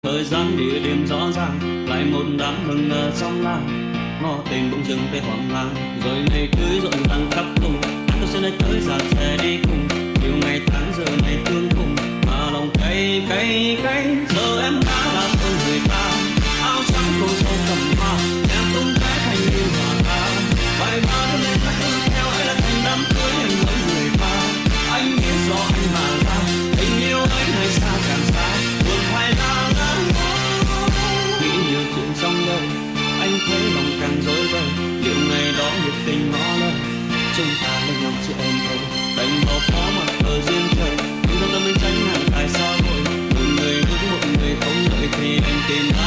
Thời gian địa điểm rõ ràng, lại một đám mừng ở trong làng. Ngõ tên bỗng dưng thấy hoang mang, rồi ngày cưới rộn ràng khắp vùng. Tôi sẽ nơi tới già sẽ đi cùng, nhiều ngày tháng giờ này tương cùng. Mà lòng cay cay cay, giờ em đã làm ơn người ta. Áo trắng cô dâu cầm hoa, em tung cái thành niên hòa ca. Vài ba đứa lên khách theo hay là thành đám cưới anh với người ta. Anh biết rõ anh mà ra, tình yêu anh hay xa càng xa. Buồn phải la lắng, nghĩ nhiều chuyện trong đời, anh thấy lòng càng rối bời. Liệu ngày đó nhiệt tình ngỏ lời, chúng ta lên nhau chưa em đâu. Đành bỏ phó mặt ở duyên trời, nhưng trong tâm anh tránh hàng tại sao rồi. Một người đứng một người không đợi thì anh tìm ai.